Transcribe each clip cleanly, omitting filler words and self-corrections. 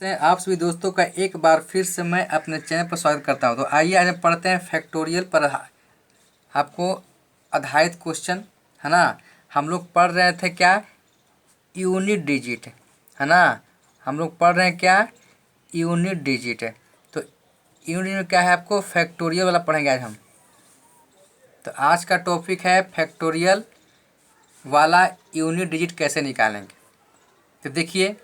नमस्ते आप सभी दोस्तों का एक बार फिर से मैं अपने चैनल पर स्वागत करता हूं। तो आइए आज हम पढ़ते हैं फैक्टोरियल पर आपको आधारित क्वेश्चन, है ना। हम लोग पढ़ रहे थे क्या, यूनिट डिजिट, है ना। हम लोग पढ़ रहे हैं क्या, यूनिट डिजिट। तो यूनिट में क्या है, आपको फैक्टोरियल वाला पढ़ेंगे आज हम। तो आज का टॉपिक है फैक्टोरियल वाला यूनिट डिजिट कैसे निकालेंगे। तो देखिए,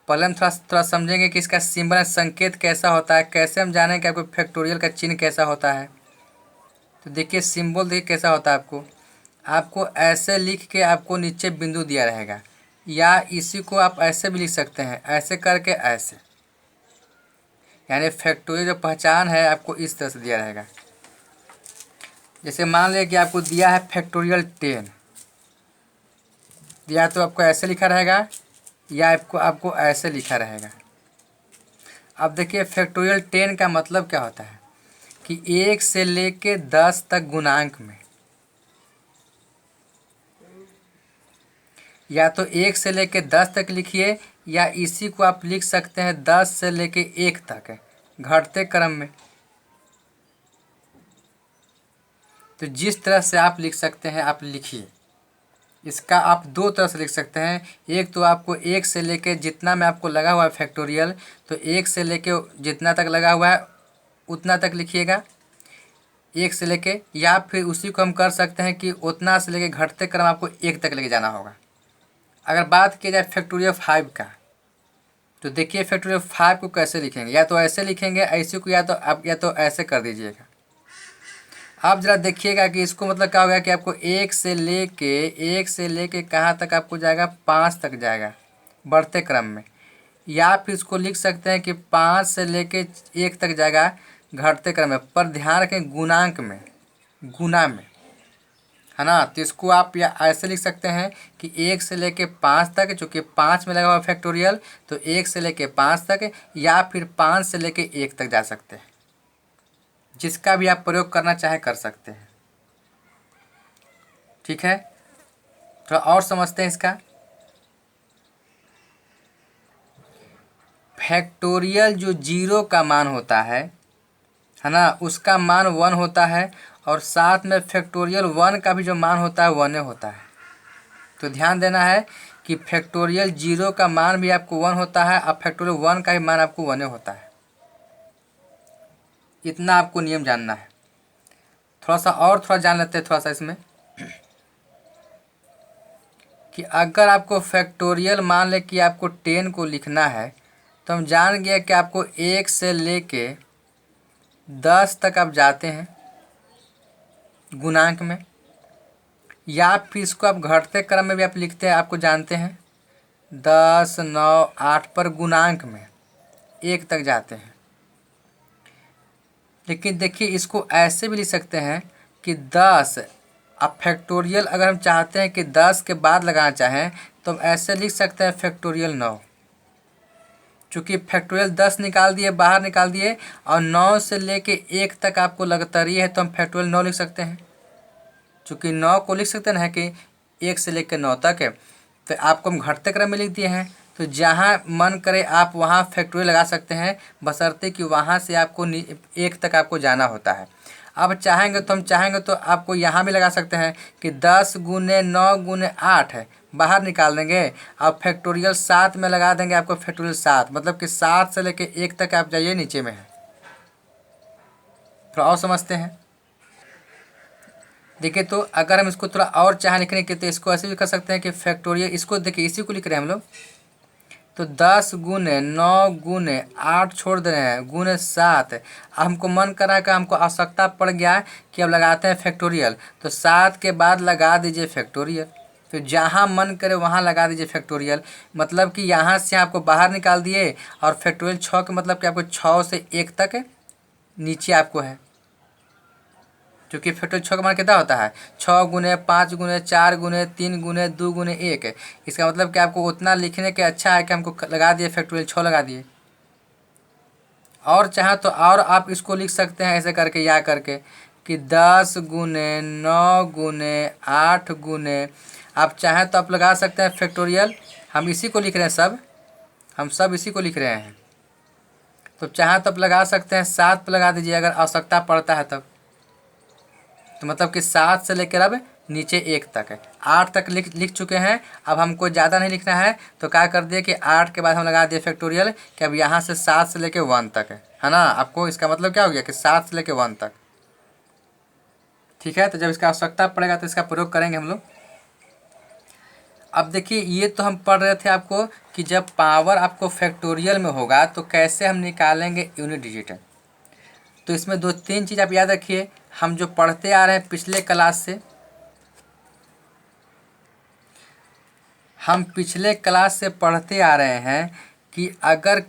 पहले हम थोड़ा समझेंगे कि इसका सिंबल संकेत कैसा होता है, कैसे हम जानें कि आपको फैक्टोरियल का चिन्ह कैसा होता है। तो देखिए सिंबल देखिए कैसा होता है। आपको ऐसे लिख के आपको नीचे बिंदु दिया रहेगा, या इसी को आप ऐसे भी लिख सकते हैं, ऐसे करके ऐसे, यानी फैक्टोरियल जो पहचान है आपको इस तरह से दिया रहेगा। जैसे मान लिया कि आपको दिया है फैक्टोरियल 10 दिया, तो आपको ऐसे लिखा रहेगा या आपको ऐसे लिखा रहेगा। अब देखिए फैक्टोरियल 10 का मतलब क्या होता है कि 1 से लेके 10 तक गुणांक में, या तो 1 से लेके 10 तक लिखिए, या इसी को आप लिख सकते हैं 10 से लेके 1 तक घटते क्रम में। तो जिस तरह से आप लिख सकते हैं आप लिखिए। इसका आप दो तरह से लिख सकते हैं। एक तो आपको 1 से लेके जितना में आपको लगा हुआ है फैक्टोरियल, तो 1 से लेके जितना तक लगा हुआ है उतना तक लिखिएगा, 1 से लेके, या फिर उसी को हम कर सकते हैं कि उतना से लेके घटते क्रम आपको 1 तक लेके जाना होगा। अगर बात की जाए फैक्टोरियल 5 का, तो देखिए फैक्टोरियल 5 को कैसे लिखेंगे, या तो ऐसे लिखेंगे ऐसे को, या तो आप या तो ऐसे कर दीजिएगा। आप ज़रा देखिएगा कि इसको मतलब क्या होगा कि आपको 1 से लेके कहाँ तक आपको जाएगा, 5 तक जाएगा बढ़ते क्रम में, या फिर इसको लिख सकते हैं कि 5 से लेके 1 तक जाएगा घटते क्रम में। पर ध्यान रखें गुणांक में, गुना में, है ना। तो इसको आप या ऐसे लिख सकते हैं कि 1 से लेके 5 तक, चूँकि 5 में लगा हुआ फैक्टोरियल, तो 1 से लेके 5 तक, या फिर 5 से लेके 1 तक जा सकते हैं। जिसका भी आप प्रयोग करना चाहे कर सकते हैं, ठीक है। थोड़ा और समझते हैं इसका। फैक्टोरियल जो 0 का मान होता है ना, उसका मान 1 होता है, और साथ में फैक्टोरियल 1 का भी जो मान होता है 1 होता है। तो ध्यान देना है कि फैक्टोरियल 0 का मान भी आपको 1 होता है, और फैक्टोरियल 1 का भी मान आपको 1 होता है। इतना आपको नियम जानना है। थोड़ा जान लेते हैं थोड़ा सा इसमें, कि अगर आपको फैक्टोरियल मान ले कि आपको 10 को लिखना है, तो हम जान गए कि आपको 1 से लेके 10 तक आप जाते हैं गुणांक में, या फिर इसको आप घटते क्रम में भी आप लिखते हैं, आपको जानते हैं 10, 9, 8 पर गुणांक में 1 तक जाते हैं। लेकिन देखिए इसको ऐसे भी लिख सकते हैं कि 10, अब फैक्टोरियल अगर हम चाहते हैं कि 10 के बाद लगाना चाहें, तो हम ऐसे लिख सकते हैं फैक्टोरियल 9। चूँकि फैक्टोरियल 10 निकाल दिए, बाहर निकाल दिए, और 9 से लेके 1 तक आपको लगता रही है, तो हम फैक्टोरियल 9 लिख सकते हैं। चूँकि 9 को लिख सकते हैं कि 1 से लेकर 9 तक है, तो आपको हम घटते क्रम में लिख दिए हैं। तो जहाँ मन करे आप वहाँ फैक्टोरियल लगा सकते हैं, बशर्ते कि वहाँ से आपको 1 तक आपको जाना होता है। अब चाहेंगे तो आपको यहाँ भी लगा सकते हैं कि 10 गुने 9 गुने 8 है, बाहर निकाल देंगे, अब फैक्टोरियल 7 में लगा देंगे आपको फैक्टोरियल 7, मतलब कि 7 से लेके 1 तक आप जाइए, नीचे में है। थोड़ा और समझते हैं। देखिए तो अगर हम इसको थोड़ा और चाहे लिखने के, तो इसको ऐसे भी कर सकते हैं कि फैक्टोरियल, इसको देखिए इसी को लिख रहे हैं हम लोग, तो 10 गुने 9 गुने 8 छोड़ दे रहे हैं गुने 7। हमको मन करा कि हमको आवश्यकता पड़ गया कि अब लगाते हैं फैक्टोरियल, तो 7 के बाद लगा दीजिए फैक्टोरियल। तो जहाँ मन करे वहाँ लगा दीजिए फैक्टोरियल, मतलब कि यहाँ से आपको बाहर निकाल दिए, और फैक्टोरियल 6 का मतलब कि आपको 6 से 1 तक नीचे आपको है। क्योंकि फैक्टोरियल 6 का मान कितना होता है, 6 गुने 5 गुने 4 गुने 3 गुने 2 गुने 1। इसका मतलब कि आपको उतना लिखने के अच्छा है कि हमको लगा दिए फैक्टोरियल 6 लगा दिए। और चाहे तो और आप इसको लिख सकते हैं ऐसे करके, या करके कि 10 गुने 9 गुने 8 गुने, आप चाहें तो आप लगा सकते हैं फैक्टोरियल, हम इसी को लिख रहे हैं, हम सब इसी को लिख रहे हैं, तो चाहे तो आप लगा सकते हैं 7 पे लगा दीजिए अगर आवश्यकता पड़ता है तब। तो मतलब कि 7 से लेकर अब नीचे 1 तक है, 8 तक लिख चुके हैं। अब हमको ज़्यादा नहीं लिखना है तो क्या कर दिए कि 8 के बाद हम लगा दिए फैक्टोरियल कि अब यहाँ से 7 से लेकर 1 तक है ना। आपको इसका मतलब क्या हो गया कि 7 से लेकर 1 तक। ठीक है, तो जब इसका आवश्यकता पड़ेगा तो इसका प्रयोग करेंगे हम लोग। अब देखिए ये तो हम पढ़ रहे थे आपको कि जब पावर आपको फैक्टोरियल में होगा तो कैसे हम निकालेंगे यूनिट डिजिट। तो इसमें 2-3 चीज़ आप याद रखिए, हम जो पढ़ते आ रहे हैं पिछले क्लास से, हम पिछले क्लास से पढ़ते आ रहे हैं कि अगर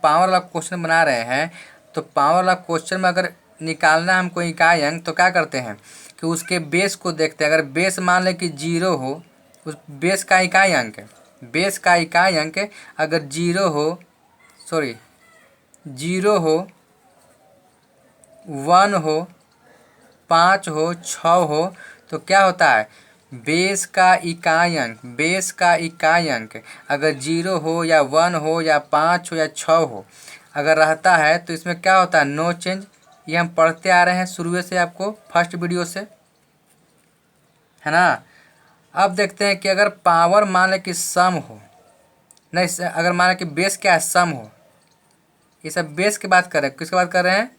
पावर वाला क्वेश्चन बना रहे हैं तो पावर वाला क्वेश्चन में अगर निकालना है हमको इकाई अंक तो क्या करते हैं कि उसके बेस को देखते हैं। अगर बेस मान लें कि 0 हो, उस बेस का इकाई अंक अगर 0 हो, 1 हो, 5 हो, 6 हो, तो क्या होता है बेस का इकाई अंक अगर 0 हो या 1 हो या 5 हो या 6 हो अगर रहता है तो इसमें क्या होता है नो चेंज। ये हम पढ़ते आ रहे हैं शुरू से आपको फर्स्ट वीडियो से, है ना। अब देखते हैं कि अगर पावर मान लें कि सम हो, नहीं अगर मान लें कि बेस क्या है सम हो, ये सब बेस की बात कर रहे हैं। किसकी बात कर रहे हैं?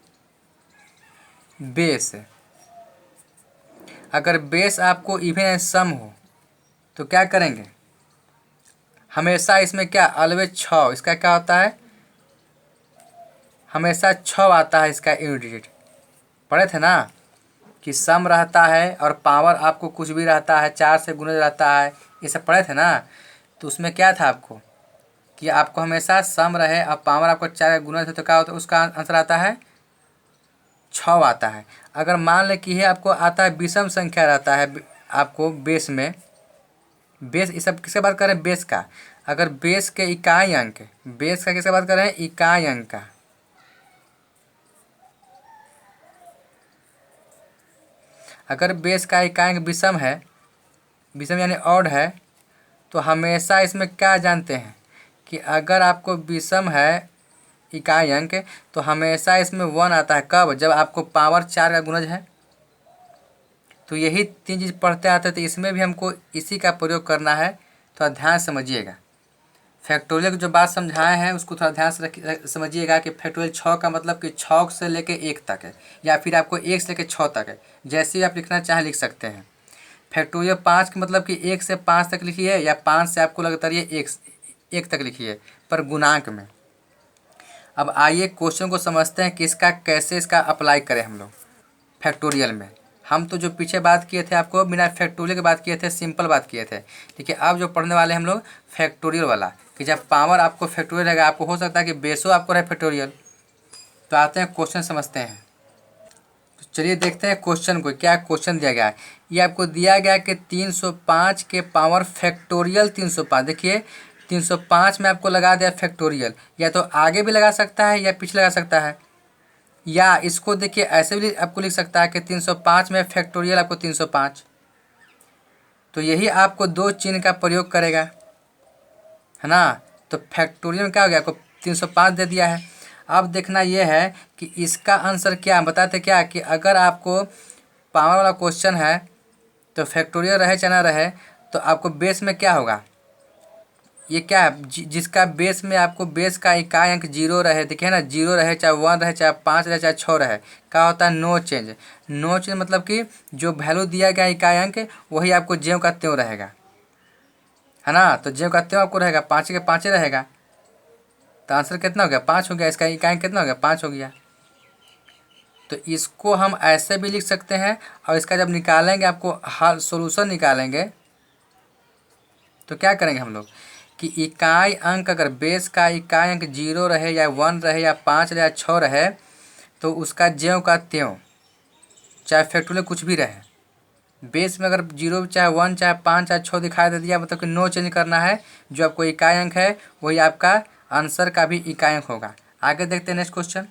बेस। अगर बेस आपको इवन एंड सम हो तो क्या करेंगे, हमेशा इसमें क्या ऑलवेज 6, इसका क्या होता है हमेशा 6 आता है इसका यूनिट डिजिट। पढ़े थे ना कि सम रहता है और पावर आपको कुछ भी रहता है 4 से गुणज रहता है, ये सब पढ़े थे ना। तो उसमें क्या था आपको कि आपको हमेशा सम रहे और पावर आपको 4 गुणज है तो क्या होता है उसका आंसर आता है 6 आता है। अगर मान लें कि ये आपको आता है विषम संख्या रहता है आपको बेस में, बेस ये सब किससे बात कर रहे हैं बेस का। अगर बेस के इकाई अंक, बेस का किससे बात कर रहे हैं इकाई अंक का, अगर बेस का इकाई अंक विषम है, विषम यानी ऑड है, तो हमेशा इसमें क्या जानते हैं कि अगर आपको विषम है इकाई अंक तो हमेशा इसमें 1 आता है। कब? जब आपको पावर 4 का गुणज है। तो यही 3 चीज़ पढ़ते आते हैं, तो इसमें भी हमको इसी का प्रयोग करना है। थोड़ा ध्यान समझिएगा, फैक्टोरियल की जो बात समझाए हैं उसको थोड़ा ध्यान से समझिएगा कि फैक्टोरियल 6 का मतलब कि 6 से लेके 1 तक है, या फिर आपको 1 से लेके 6 तक है, जैसे ही आप लिखना चाहें लिख सकते हैं। फैक्टोरियल 5 का मतलब कि 1 से 5 तक लिखिए या 5 से आपको लगता है 1 तक लिखिए पर गुणांक में। अब आइए क्वेश्चन को समझते हैं कि इसका कैसे इसका अप्लाई करें हम लोग फैक्टोरियल में। हम तो जो पीछे बात किए थे आपको बिना फैक्टोरियल की बात किए थे, सिंपल बात किए थे। ठीक है, अब जो पढ़ने वाले हम लोग फैक्टोरियल वाला कि जब पावर आपको फैक्टोरियल रहेगा, आपको हो सकता है कि बेसो आपको रहे फैक्टोरियल। तो आते हैं क्वेश्चन समझते हैं। तो चलिए देखते हैं क्वेश्चन को, क्या क्वेश्चन दिया गया है। ये आपको दिया गया कि 305 के पावर फैक्टोरियल 305। देखिए 305 में आपको लगा दिया फैक्टोरियल, या तो आगे भी लगा सकता है या पीछे लगा सकता है, या इसको देखिए ऐसे भी आपको लिख सकता है कि 305 में फैक्टोरियल आपको 305। तो यही आपको 2 चिन्ह का प्रयोग करेगा, है ना। तो फैक्टोरियल में क्या हो गया, आपको 305 दे दिया है। अब देखना यह है कि इसका आंसर क्या बताते क्या कि अगर आपको पावर वाला क्वेश्चन है तो फैक्टोरियल रहे चाहे ना रहे तो आपको बेस में क्या होगा, ये क्या है जिसका बेस में आपको बेस का इकाई अंक 0 रहे, देखिए ना 0 रहे चाहे 1 रहे चाहे 5 रहे चाहे 6 रहे, क्या होता है नो चेंज। नो चेंज मतलब कि जो वैल्यू दिया गया इकाई अंक वही आपको ज्यों का त्यों रहेगा, है ना। तो ज्यों का त्यों आपको रहेगा, 5 के 5 रहेगा। तो आंसर कितना हो गया 5 हो गया, इसका इकाई अंक कितना हो गया 5 हो गया। तो इसको हम ऐसे भी लिख सकते हैं, और इसका जब निकालेंगे आपको हल सोल्यूशन निकालेंगे तो क्या करेंगे हम लोग कि इकाई अंक अगर बेस का इकाई अंक 0 रहे या 1 रहे या 5 रहे या 6 रहे तो उसका ज्यों का त्यों चाहे फैक्टोरियल कुछ भी रहे, बेस में अगर 0 चाहे 1 चाहे 5 चाहे 6 दिखाई दे दिया मतलब कि नो चेंज करना है। जो आपको इकाई अंक है वही आपका आंसर का भी इकाई अंक होगा। आगे देखते हैं नेक्स्ट क्वेश्चन।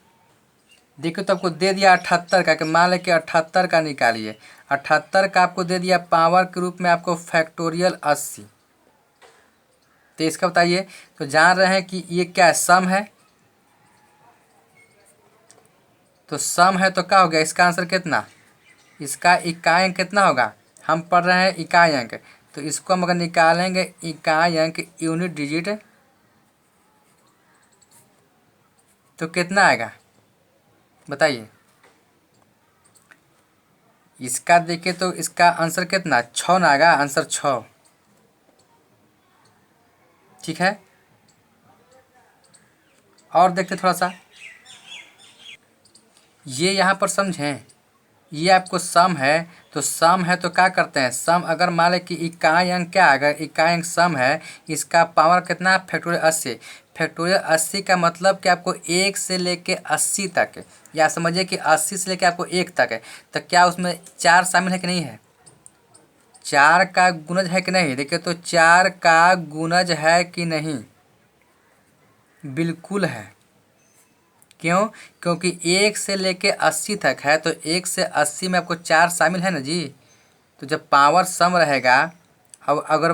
देखिए तो आपको दे दिया 78 का, कि मान लें कि 78 का निकालिए। 78 का आपको दे दिया पावर के रूप में आपको फैक्टोरियल 80। तो इसका बताइए, तो जान रहे हैं कि ये क्या है सम है, तो सम है तो क्या हो गया, इसका आंसर कितना, इसका इकाई अंक कितना होगा, हम पढ़ रहे हैं इकाई अंक, तो इसको हम अगर निकालेंगे इकाई अंक यूनिट डिजिट तो कितना आएगा बताइए। इसका देखिए तो इसका आंसर कितना 6 ना आएगा, आंसर 6। ठीक है, और देखते थोड़ा सा, ये यहाँ पर समझें, ये आपको सम है, तो सम है तो क्या करते हैं, सम अगर मान लें कि इकाई अंक क्या, अगर इकाई अंक सम है, इसका पावर कितना है फैक्टोरियल 80। फैक्टोरियल 80 का मतलब कि आपको 1 से लेके 80 तक, या समझिए कि 80 से लेके आपको 1 तक है, तो क्या उसमें 4 शामिल है कि नहीं है, 4 का गुणज है कि नहीं, देखिए तो 4 का गुणज है कि नहीं, बिल्कुल है। क्यों, क्योंकि 1 से लेके 80 तक है, तो 1 से 80 में आपको 4 शामिल है ना जी। तो जब पावर सम रहेगा, अब अगर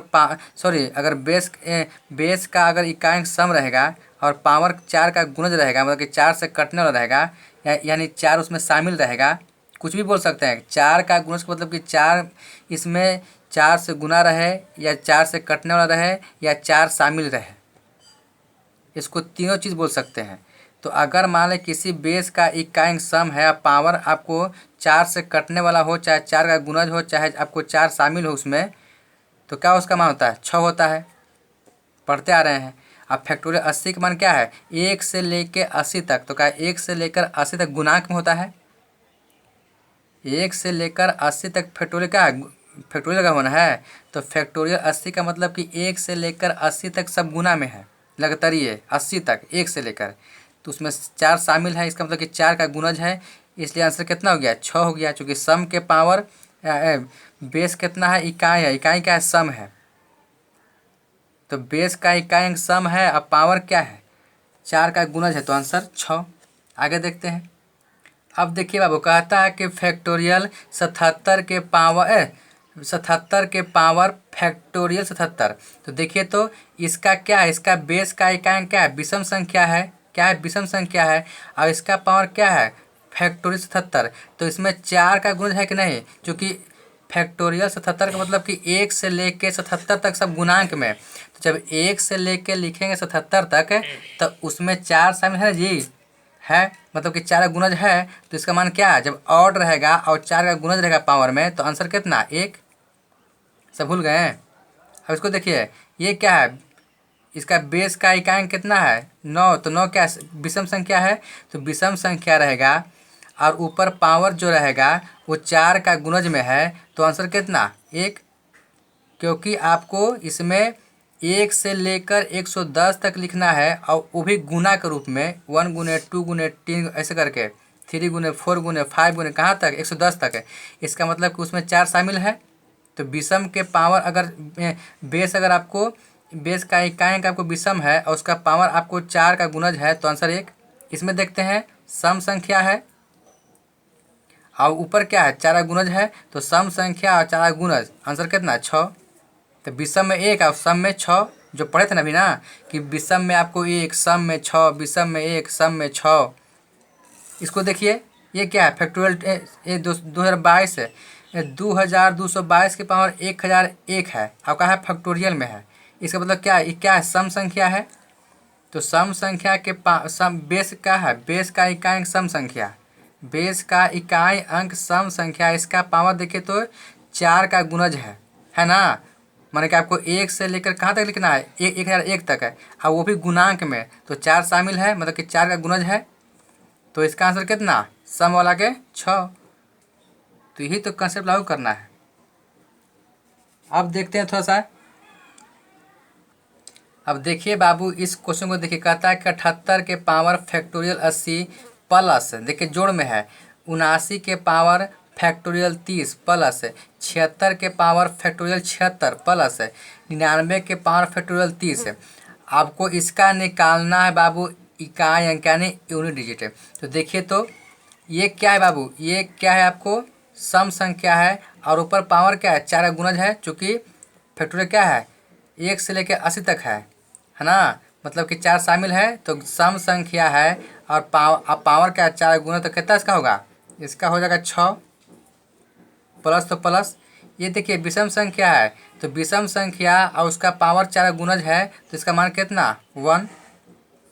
अगर बेस का अगर इकाई सम रहेगा और पावर 4 का गुणज रहेगा, मतलब कि 4 से कटने वाला रहेगा, यानी 4 उसमें शामिल रहेगा, कुछ भी बोल सकते हैं, 4 का गुणज का मतलब कि 4 इसमें 4 से गुना रहे, या 4 से कटने वाला रहे, या 4 शामिल रहे, इसको तीनों चीज़ बोल सकते हैं। तो अगर मान लें किसी बेस का इकाई सम है, पावर आपको 4 से कटने वाला हो, चाहे 4 का गुणज हो, चाहे आपको 4 शामिल हो उसमें, तो क्या उसका मान होता है 6 होता है, पढ़ते आ रहे हैं। अब फैक्टोरियल 80 का मान क्या है 1 से लेकर 80 तक, तो क्या 1 से लेकर 80 तक गुणांक में होता है, 1 से लेकर 80 तक फैक्टोरियल क्या है, फैक्टोरियल का होना है। तो फैक्टोरियल 80 का मतलब कि 1 से लेकर 80 तक सब गुना में है, लगातार 80 तक 1 से लेकर, तो उसमें 4 शामिल है, इसका मतलब कि 4 का गुणज है, इसलिए आंसर कितना हो गया 6 हो गया। चूँकि सम के पावर बेस कितना है, इकाई है, इकाई क्या है सम है, तो बेस का इकाई अंक सम है, अब पावर क्या है 4 का गुणज है, तो आंसर 6। आगे देखते हैं। अब देखिए बाबू, कहता है कि फैक्टोरियल 77 के पावर 77 के पावर फैक्टोरियल 77, तो देखिए तो इसका क्या है, इसका बेस का इकाई अंक क्या है, विषम संख्या है, क्या है विषम संख्या है, और इसका पावर क्या है फैक्टोरियल 77, तो इसमें 4 का गुणज है कि नहीं, क्योंकि फैक्टोरियल 77 का मतलब कि 1 से लेके 77 तक सब गुणांक में, तो जब 1 से लेके लिखेंगे 77 तक, तो उसमें 4 शामिल है जी, है, मतलब कि 4 का गुणज है, तो इसका मान क्या है, जब ऑड रहेगा और 4 का गुणज रहेगा पावर में, तो आंसर कितना 1। सब भूल गए हैं। अब इसको देखिए, ये क्या है, इसका बेस का इकाई अंक कितना है 9, तो 9 क्या विषम संख्या है, तो विषम संख्या रहेगा, और ऊपर पावर जो रहेगा वो 4 का गुणज में है, तो आंसर कितना 1। क्योंकि आपको इसमें 1 से लेकर 110 तक लिखना है, और वो भी गुना के रूप में, 1 गुने 2 गुने 3 ऐसे करके, 3 गुने 4 गुने 5 गुने कहाँ तक 110 तक है, इसका मतलब कि उसमें 4 शामिल है। तो विषम के पावर अगर बेस अगर आपको बेस का इकाई अंक आपको विषम है और उसका पावर आपको 4 का गुणज है, तो आंसर 1। इसमें देखते हैं सम संख्या है और ऊपर क्या है 4 का गुणज है, तो सम संख्या और 4 का गुणज, आंसर कितना 6। तो विषम में 1 और सम में 6, जो पढ़े थे ना अभी ना, कि विषम में आपको 1, सम में 6, विषम में 1, सम में 6। इसको देखिए, ये क्या है फैक्टोरियल, ये 2022 है, 2222 के पावर 1001 है, और कहा है फैक्टोरियल में है, इसका मतलब क्या है, ये क्या है सम संख्या है। तो सम संख्या के सम बेस का है, बेस का इकाई अंक सम संख्या, बेस का इकाई अंक सम संख्या, इसका पावर देखिए तो 4 का गुणज है ना, माने कि आपको 1 से लेकर कहाँ तक लिखना है 1001 तक है, और वो भी गुणांक में, तो 4 शामिल है, मतलब कि 4 का गुणज है, तो इसका आंसर कितना सम वाला के 6। तो यही तो कंसेप्ट लागू करना है। अब देखते हैं थोड़ा सा, अब देखिए बाबू इस क्वेश्चन को देखिए, कहता है कि 78 के पावर फैक्टोरियल 80 प्लस, देखिए जोड़ में है, 79 के पावर फैक्टोरियल 30 प्लस, 76 के पावर फैक्टोरियल 76 प्लस, 99 के पावर फैक्टोरियल 30। आपको इसका निकालना है बाबू इकाई अंक यानी यूनिट डिजिट। तो देखिए तो ये क्या है बाबू, ये क्या है आपको सम संख्या है, और ऊपर पावर क्या है 4 का गुणज है, चूँकि फैक्टोरियल क्या है 1 से लेकर 80 तक है ना, मतलब कि 4 शामिल है, तो सम संख्या है और पावर क्या 4 गुना, तो कितना इसका होगा, इसका हो जाएगा 6 प्लस तो प्लस। ये देखिए विषम संख्या है तो विषम संख्या और उसका पावर 4 गुणज है तो इसका मान कितना 1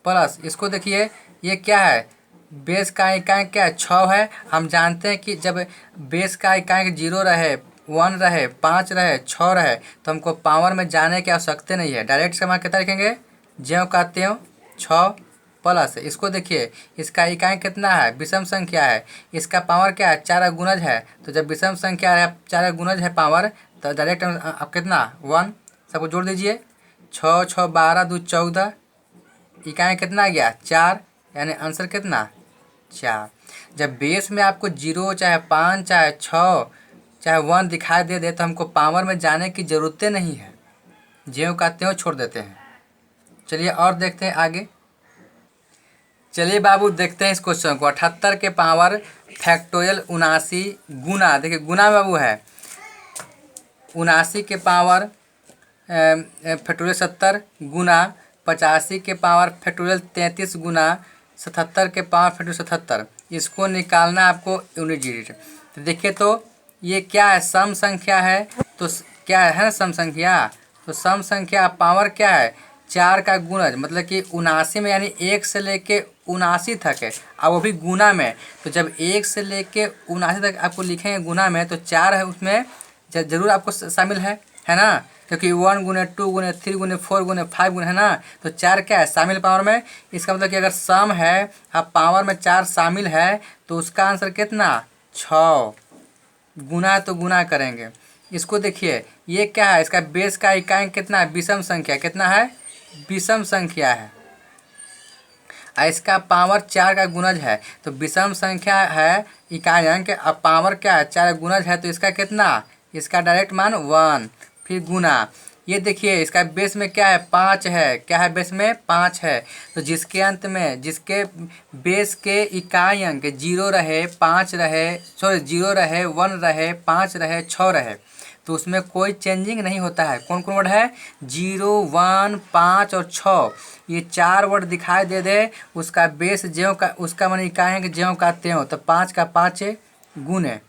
प्लस। इसको देखिए ये क्या है, बेस का इकाई क्या है 6 है। हम जानते हैं कि जब बेस का इकाई 0 रहे 1 रहे 5 रहे 6 रहे तो हमको पावर में जाने की आवश्यकता नहीं है, डायरेक्ट से मान कितना लिखेंगे ज्यों का त्यों 6 प्लस। इसको देखिए इसका इकाई कितना है, विषम संख्या है, इसका पावर क्या है 4 गुणज है। तो जब विषम संख्या है 4 गुणज है पावर तो डायरेक्ट आप कितना 1 सबको जोड़ दीजिए, 6 6 12 2 14, इकाई कितना आ गया 4, यानी आंसर कितना 4। जब बेस में आपको 0 चाहे 5 चाहे 6 चाहे 1 दिखाई दे तो हमको पावर में जाने की ज़रूरत नहीं है, ज्यों का त्यों छोड़ देते हैं। चलिए और देखते हैं आगे। चलिए बाबू देखते हैं इस क्वेश्चन को। 78 के पावर फैक्टोरियल 79 गुना, देखिए गुना बाबू है 79 के पावर फैक्टोरियल 70 गुना 85 के पावर फैक्टोरियल 33 गुना 77 के पावर फैक्टोरियल 77। इसको निकालना आपको यूनिट डिजिट। तो देखिए तो ये क्या है सम संख्या है, तो क्या है ना सम संख्या, तो सम संख्या पावर क्या है 4 का गुणज, मतलब कि 79 में यानी 1 से लेके 79 तक है और वो भी गुना में। तो जब 1 से लेके 79 तक आपको लिखेंगे गुना में तो 4 है उसमें जरूर आपको शामिल है ना, क्योंकि 1 गुने 2 गुने 3 गुने 4 गुने 5 गुने है ना, तो 4 क्या है शामिल पावर में। इसका मतलब कि अगर सम है अब पावर में 4 शामिल है तो उसका आंसर कितना 6, गुना तो गुना करेंगे। इसको देखिए ये क्या है, इसका बेस का इकाई कितना है विषम संख्या, कितना है विषम संख्या है, इसका पावर 4 का गुणज है। तो विषम संख्या है इकाई अंक, अब पावर क्या है 4 गुणज है तो इसका कितना, इसका डायरेक्ट मान 1 फिर गुना। ये देखिए इसका बेस में क्या है 5 है, क्या है बेस में 5 है। तो जिसके अंत में जिसके बेस के इकाई अंक 0 रहे 5 रहे, सॉरी 0 रहे 1 रहे 5 रहे 6 रहे, तो उसमें कोई चेंजिंग नहीं होता है। कौन कौन वर्ड है 0 1 5 और 6, ये 4 वर्ड दिखाई दे उसका बेस ज्यों का उसका मान इकाई अंक ज्यों का त्यों, तो 5 का 5 गुने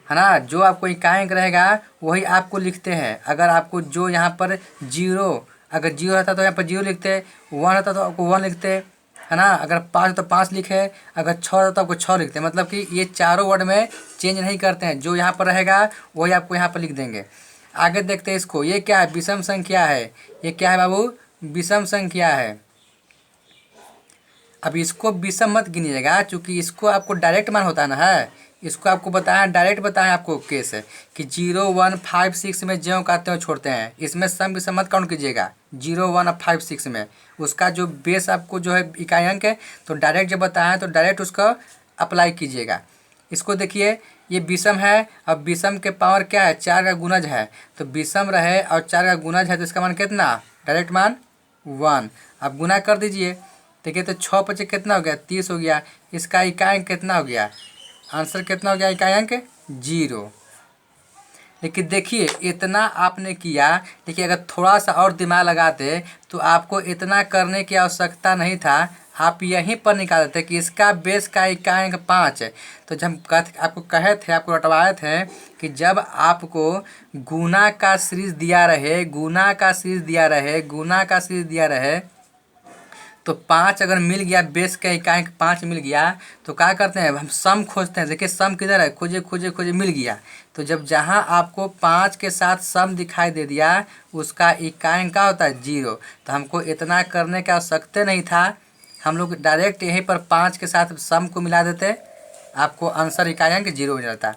है ना, जो आपको इकाई अंक रहेगा वही आपको लिखते हैं। अगर आपको जो यहाँ पर 0 अगर 0 रहता तो यहाँ पर 0 लिखते, 1 रहता तो आपको 1 लिखते है ना, अगर 5 तो 5 लिखे, अगर 6 रहता तो आपको 6 लिखते। मतलब कि ये चारों वर्ड में चेंज नहीं करते हैं, जो यहाँ पर रहेगा वही आपको यहाँ पर लिख देंगे। आगे देखते हैं इसको, ये क्या है विषम संख्या है, ये क्या है बाबू विषम संख्या है। अब इसको विषम मत गिनिएगा क्योंकि इसको आपको डायरेक्ट मान होता है ना, है इसको आपको बताया डायरेक्ट बताया आपको केस है कि 0 1 5 6 में ज्यों का त्यों छोड़ते हैं, इसमें सम विषम मत काउंट कीजिएगा 0 1 और 5 6 में। उसका जो बेस आपको जो है इकाई अंक है तो डायरेक्ट जब बताया है तो डायरेक्ट उसको अप्लाई कीजिएगा। इसको देखिए ये विषम है, अब विषम के पावर क्या है 4 का गुणज है, तो विषम रहे और 4 का गुणज है तो इसका मान कितना डायरेक्ट मान 1। अब गुना कर दीजिए, देखिए तो 6 पचे कितना हो गया 30 हो गया, इसका इकाई अंक कितना हो गया, आंसर कितना हो गया इकाई अंक 0। लेकिन देखिए इतना आपने किया, देखिए अगर थोड़ा सा और दिमाग लगाते तो आपको इतना करने की आवश्यकता नहीं था, आप यहीं पर निकाल देते कि इसका बेस का इकाई अंक 5 है। तो जब आपको कहे थे आपको रटवाए थे कि जब आपको गुना का सीरीज दिया रहे गुना का सीरीज दिया रहे गुना का सीरीज दिया रहे तो 5 अगर मिल गया बेस का इकाई 5 मिल गया तो क्या करते हैं हम सम खोजते हैं। देखिए सम किधर है, खोजे खोजे खोजे मिल गया, तो जब जहां आपको 5 के साथ सम दिखाई दे दिया उसका इकाई क्या होता है 0। तो हमको इतना करने की आवश्यकता नहीं था, हम लोग डायरेक्ट यहीं पर 5 के साथ सम को मिला देते, आपको आंसर इकाई अंक 0 हो जाता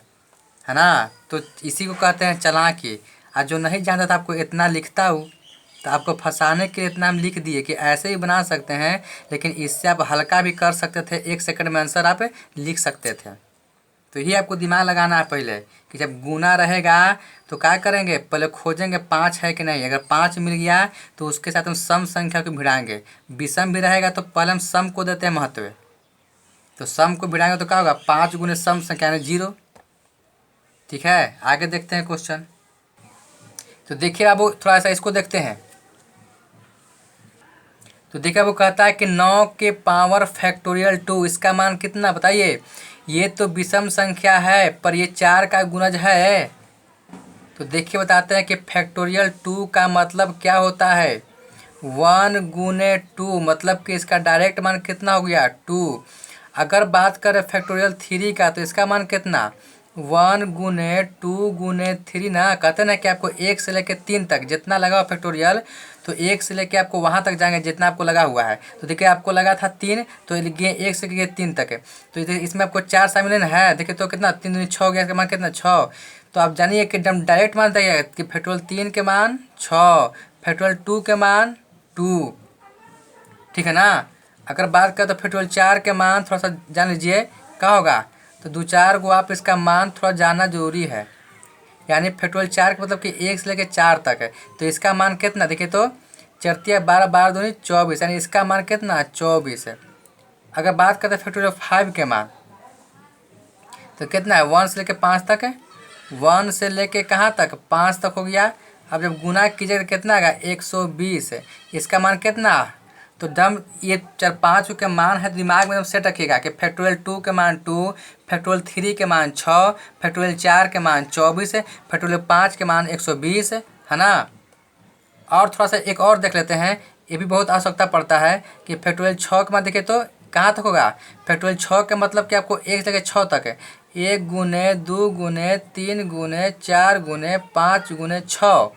है ना। तो इसी को कहते हैं चालाकी। और जो नहीं जानता था आपको इतना लिखता हूँ तो आपको फंसाने के लिए इतना हम लिख दिए कि ऐसे ही बना सकते हैं, लेकिन इससे आप हल्का भी कर सकते थे, 1 सेकंड में आंसर आप लिख सकते थे। तो ये आपको दिमाग लगाना है पहले कि जब गुना रहेगा तो क्या करेंगे पहले खोजेंगे 5 है कि नहीं, अगर 5 मिल गया तो उसके साथ हम सम संख्या को भिड़ाएंगे। विषम भी रहेगा तो पहले हम सम को देते हैं महत्व, तो सम को भिड़ाएंगे तो क्या होगा 5 गुने सम संख्या यानी 0। ठीक है आगे देखते हैं क्वेश्चन। तो देखिए बाबू थोड़ा सा इसको देखते हैं। तो देखिए वो कहता है कि 9 के पावर फैक्टोरियल 2, इसका मान कितना बताइए। ये तो विषम संख्या है पर ये 4 का गुणज है। तो देखिए बताते हैं कि फैक्टोरियल 2 का मतलब क्या होता है। 1 गुने 2 मतलब कि इसका डायरेक्ट मान कितना हो गया 2। अगर बात करें फैक्टोरियल 3 का तो इसका मान कितना 1 गुने 2 गुने 3 ना। कहते ना कि आपको 1 से लेकर 3 तक जितना लगा हुआ फैक्टोरियल, तो 1 से लेकर आपको वहाँ तक जाएंगे जितना आपको लगा हुआ है। तो देखिए आपको लगा था 3, तो ये 1 से लेकर 3 तक है। तो इसमें आपको 4 शामिल है। देखिए तो कितना 3 दूनी 6 हो गया, इसका मान कितना 6। तो आप जानिए कि एकदम डायरेक्ट मान बताइए कि फैक्टोरियल 3 के मान 6, फैक्टोरियल 2 के मान 2, ठीक है ना। अगर बात करें तो फैक्टोरियल 4 के मान थोड़ा सा जान लीजिए क्या होगा। तो 2-4 को आप इसका मान थोड़ा जानना जरूरी है। यानी फैक्टोरियल 4 का मतलब कि 1 से लेकर 4 तक है। तो इसका मान कितना देखिए तो 4 12 12 दूनी 24, यानी इसका मान कितना 24 है। अगर बात करते हैं फैक्टोरियल 5 के मान तो कितना है 1 से लेकर 5 तक है। 1 से लेके कहाँ तक 5 तक हो गया। अब जब गुना कीजिएगा तो कितना आएगा 120 है। इसका मान कितना, तो दम ये 4 5 के मान है, दिमाग में एकदम सेट रखिएगा कि फैक्टोरियल 2 के मान 2, फैक्टोरियल 3 के मान 6, फैक्टोरियल 4 के मान 24 है, फैक्टोरियल 5 के मान 120 है ना। और थोड़ा सा एक और देख लेते हैं, ये भी बहुत आवश्यकता पड़ता है कि फैक्टोरियल 6 के मान देखिए तो कहाँ तक होगा। फैक्टोरियल 6 का मतलब कि आपको 1 से लेकर 6 तक है। 1 गुने 2 गुने 3 गुने 4 गुने 5 गुने 6।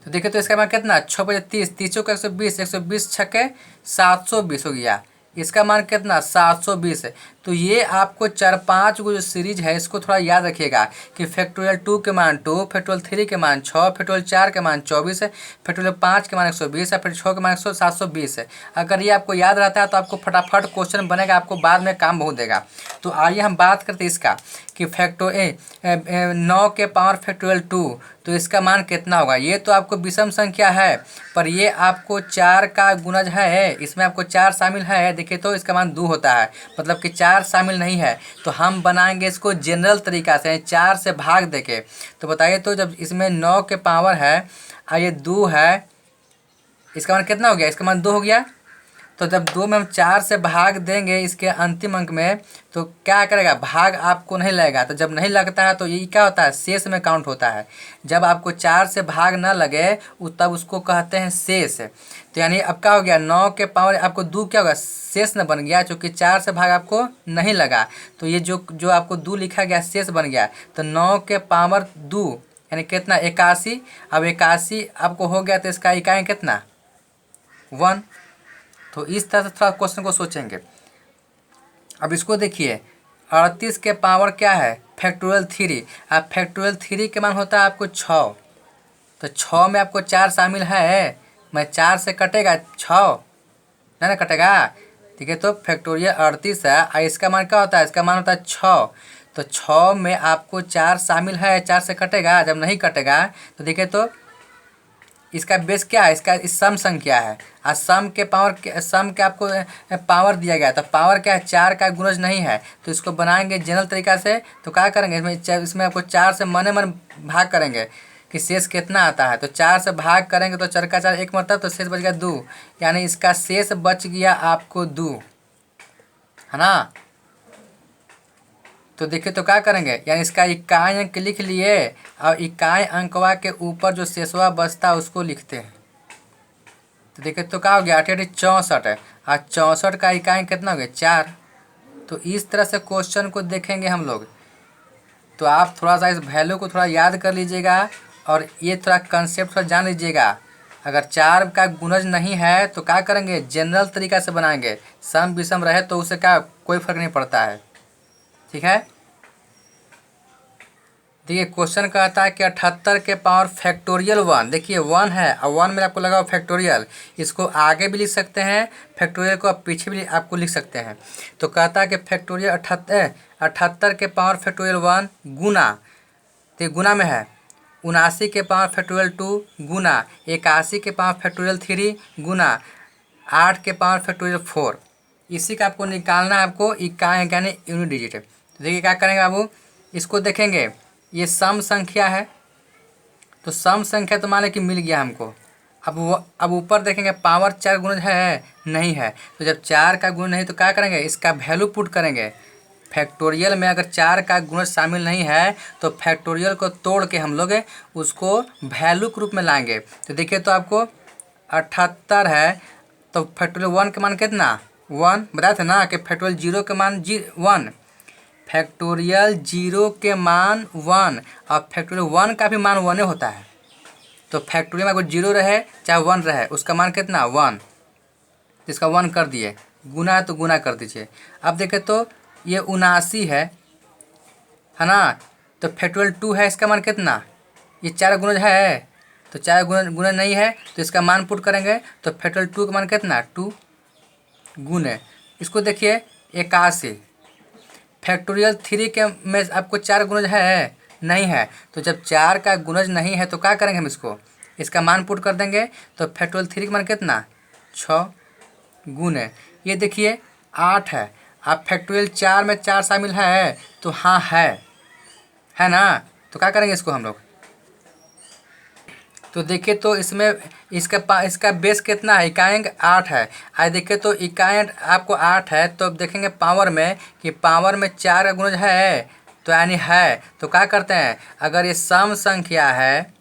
तो देखिए तो इसका मान कितना 6 बजे 30, 30 का 120, 120 छक्के 720 हो गया। इसका मान कितना 720 है। तो ये आपको 4 5 को जो सीरीज है इसको थोड़ा याद रखिएगा कि फैक्टोरियल 2 के मान 2, फैक्टोरियल 3 के मान 6, फैक्टोरियल 4 के मान 24 है, फैक्टोरियल 5 के मान 120 है, फिर 6 के मान 720 है। अगर ये आपको याद रहता है तो आपको फटाफट क्वेश्चन बनेगा, आपको बाद में काम बहुत देगा। तो आइए हम बात करते हैं इसका कि 9 के पावर फैक्टोरियल 2, तो इसका मान कितना होगा। ये तो आपको विषम संख्या है पर ये आपको 4 का गुणज है, इसमें आपको 4 शामिल है। देखिए तो इसका मान 2 होता है, मतलब कि 4 शामिल नहीं है। तो हम बनाएंगे इसको जनरल तरीका से 4 से भाग देके। तो बताइए तो जब इसमें 9 के पावर है और ये 2 है, इसका मान कितना हो गया, इसका मान 2 हो गया। तो जब 2 में हम 4 से भाग देंगे इसके अंतिम अंक में तो क्या करेगा, भाग आपको नहीं लगेगा। तो जब नहीं लगता है तो ये क्या होता है, शेष में काउंट होता है। जब आपको 4 से भाग ना लगे तब उसको कहते हैं शेष। तो यानी अब क्या हो गया 9 के पावर आपको 2 क्या होगा शेष न बन गया, क्योंकि 4 से भाग आपको नहीं लगा। तो ये जो आपको 2 लिखा गया शेष बन गया। तो 9 के पावर 2 यानी कितना 81। अब 81 आपको हो गया तो इसका इकाई कितना 1। तो इस तरह से थोड़ा क्वेश्चन को सोचेंगे। अब इसको देखिए 38 के पावर क्या है फैक्टोरियल 3। अब फैक्टोरियल 3 के मान होता है आपको 6। तो 6 में आपको 4 शामिल है, मैं 4 से कटेगा 6 ना कटेगा। ठीक है तो फैक्टोरियल 38 है और इसका मान क्या होता है, इसका मान होता है 6। तो 6 में आपको 4 शामिल है, 4 से कटेगा, जब नहीं कटेगा तो देखिए तो इसका बेस क्या है, इसका सम संख्या है और सम के आपको पावर दिया गया। तो पावर क्या है 4 का गुणज नहीं है। तो इसको बनाएंगे जनरल तरीका से। तो क्या करेंगे इसमें आपको 4 से मन भाग करेंगे कि शेष कितना आता है। तो 4 से भाग करेंगे तो 4 का 4 1 मरता है, तो शेष बच गया 2, यानी इसका शेष बच गया आपको 2 है ना। तो देखिए तो क्या करेंगे, यानी इसका इकाई अंक लिख लिए और इकाई अंकवा के ऊपर जो शेषवा बचता है उसको लिखते हैं। तो देखिए तो क्या हो गया 8 8 64 है और 64 का इकाई कितना हो गया 4। तो इस तरह से क्वेश्चन को देखेंगे हम लोग। तो आप थोड़ा सा इस वैल्यू को थोड़ा याद कर लीजिएगा और ये थोड़ा कंसेप्ट थोड़ा जान लीजिएगा। अगर 4 का गुणज नहीं है तो क्या करेंगे जनरल तरीका से बनाएंगे, सम विषम रहे तो उससे क्या कोई फर्क नहीं पड़ता है। ठीक है, देखिए क्वेश्चन कहता है कि 78 के पावर फैक्टोरियल 1। देखिए 1 है और 1 में आपको लगा फैक्टोरियल, इसको आगे भी लिख सकते हैं फैक्टोरियल को आप पीछे भी आपको लिख सकते हैं। तो कहता है कि फैक्टोरियल 78 के पावर फैक्टोरियल 1 गुना, तो गुना में है 79 के पावर फैक्टोरियल 2 गुना 81 के पावर फैक्टोरियल 3 गुना 8 के पावर फैक्टोरियल 4। इसी का आपको निकालना है, आपको इकाई यानी यूनिट डिजिट। तो देखिए क्या करेंगे बाबू, इसको देखेंगे ये सम संख्या है। तो सम संख्या तो मान लें कि मिल गया हमको, अब ऊपर देखेंगे पावर 4 का गुणज है नहीं है, तो जब 4 का गुण नहीं तो क्या करेंगे, इसका वैल्यू पुट करेंगे। फैक्टोरियल में अगर 4 का गुणज शामिल नहीं है तो फैक्टोरियल को तोड़ के हम लोग उसको वैल्यू के रूप में लाएंगे। तो देखिए तो आपको 78 है, तो फैक्टोरियल 1 के मान कितना 1 बताए थे ना कि फैक्टोरियल 0 के मान 1, फैक्टोरियल 0 के मान 1 और फैक्टोरियल 1 का भी मान 1 होता है। तो फैक्टोरियल में अगर 0 रहे चाहे 1 रहे उसका मान कितना 1, इसका 1 कर दिए, गुना है तो गुना कर दीजिए। अब देखें तो ये 79 है ना, तो फैक्टोरियल 2 है, इसका मान कितना, ये 4 गुणज है, तो 4 गुणज नहीं है तो इसका मान पुट करेंगे, तो फैक्टोरियल 2 का मान कितना 2 गुने, इसको देखिए 81। फैक्टोरियल 3 के में आपको 4 गुणज है नहीं है, तो जब 4 का गुणज नहीं है तो क्या करेंगे हम इसका मान पुट कर देंगे, तो फैक्टोरियल 3 का मान कितना 6 गुने, ये देखिए 8 है। अब फैक्टोरियल 4 में 4 शामिल है तो हाँ है ना, तो क्या करेंगे इसको हम लोग, तो देखिए तो इसमें इसका बेस कितना है, इकाई 8 है। आज देखिए तो इकाई आपको 8 है, तो अब देखेंगे पावर में कि पावर में 4 का गुणज है, तो यानी है, तो क्या करते हैं अगर ये सम संख्या है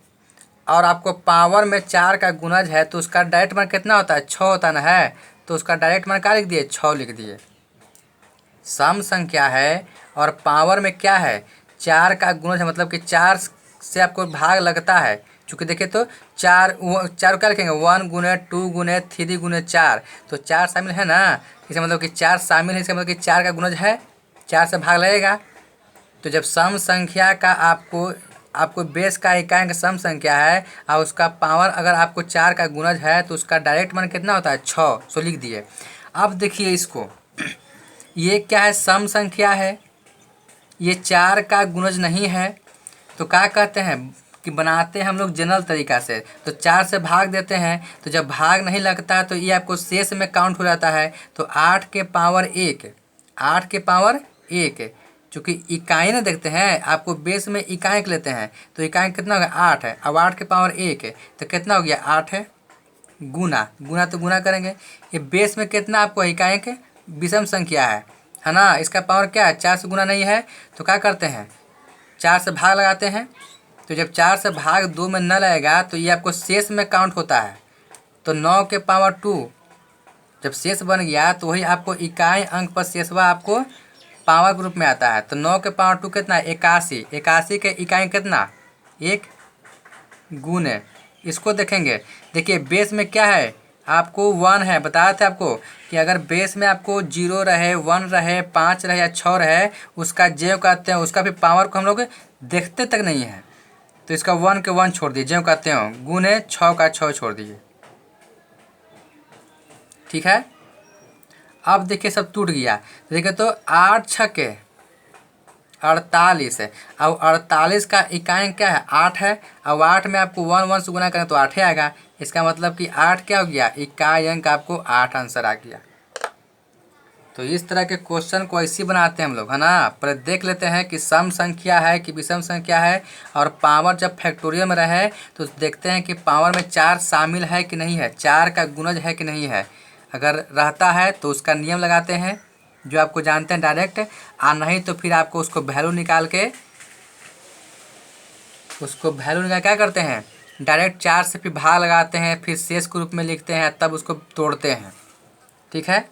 और आपको पावर में 4 का गुणज है तो उसका डायरेक्ट मान कितना होता है 6 होता ना है, तो उसका डायरेक्ट मान क्या लिख दिए 6 लिख दिए। सम संख्या है और पावर में क्या है 4 का गुणज है, मतलब कि 4 से आपको भाग लगता है, चूँकि देखिए तो 4 क्या लिखेंगे 1 गुने 2 गुने 3 गुने 4, तो 4 शामिल है ना, इसका मतलब कि 4 शामिल है, इसका मतलब कि 4 का गुणज है, 4 से भाग लगेगा। तो जब सम संख्या का आपको बेस का इकाई सम संख्या है और उसका पावर अगर आपको 4 का गुणज है तो उसका डायरेक्ट मान कितना होता है 6, सो लिख दिए। अब देखिए इसको, ये क्या है सम संख्या है, ये 4 का गुणज नहीं है, तो क्या कहते हैं कि बनाते हैं हम लोग जनरल तरीका से, तो 4 से भाग देते हैं, तो जब भाग नहीं लगता तो ये आपको शेष में काउंट हो जाता है, तो 8 के पावर 1, 8 के पावर 1, चूँकि इकाई ना देखते हैं आपको बेस में इकाई लेते हैं, तो इकाई कितना हो गया 8 है, अब 8 के पावर 1 है तो कितना हो गया 8 है, गुना तो गुना करेंगे, ये बेस में कितना आपको इकाई के विषम संख्या है ना, इसका पावर क्या है 4 से गुना नहीं है, तो क्या करते हैं 4 से भाग लगाते हैं, तो जब 4 से भाग 2 में न लगेगा तो ये आपको शेष में काउंट होता है, तो 9 के पावर 2 जब शेष बन गया तो वही आपको इकाई अंक पर शेषवा आपको पावर के रूप में आता है, तो 9 के पावर 2 कितना 81, 81 के इकाई कितना 1 गुने, इसको देखेंगे, देखिए बेस में क्या है आपको 1 है, बताया था आपको कि अगर बेस में आपको 0 रहे 1 रहे 5 रहे या 6 रहे उसका जेव कहते हैं, उसका भी पावर को हम लोग देखते तक नहीं है, तो इसका 1 के 1 छोड़ दिए, जेव कहते हैं गुने 6 का 6 छोड़ दीजिए, ठीक है। अब देखिए सब टूट गया, देखिए तो 8 छक्के 48 है, अब 48 का इकाई क्या है 8 है, अब 8 में आपको 1 से गुना करें तो 8 ही आएगा, इसका मतलब कि 8 क्या हो गया इकाई अंक आपको 8 आंसर आ गया। तो इस तरह के क्वेश्चन को ऐसे बनाते हैं हम लोग, है ना। पर देख लेते हैं कि सम संख्या है कि विषम संख्या है, और पावर जब फैक्टोरियल में रहे तो देखते हैं कि पावर में 4 शामिल है कि नहीं है, 4 का गुणज है कि नहीं है, अगर रहता है तो उसका नियम लगाते हैं जो आपको जानते हैं डायरेक्ट, और नहीं तो फिर आपको उसको वैल्यू निकाल के क्या करते हैं डायरेक्ट 4 से फिर भाग लगाते हैं, फिर शेष के रूप में लिखते हैं, तब उसको तोड़ते हैं, ठीक है।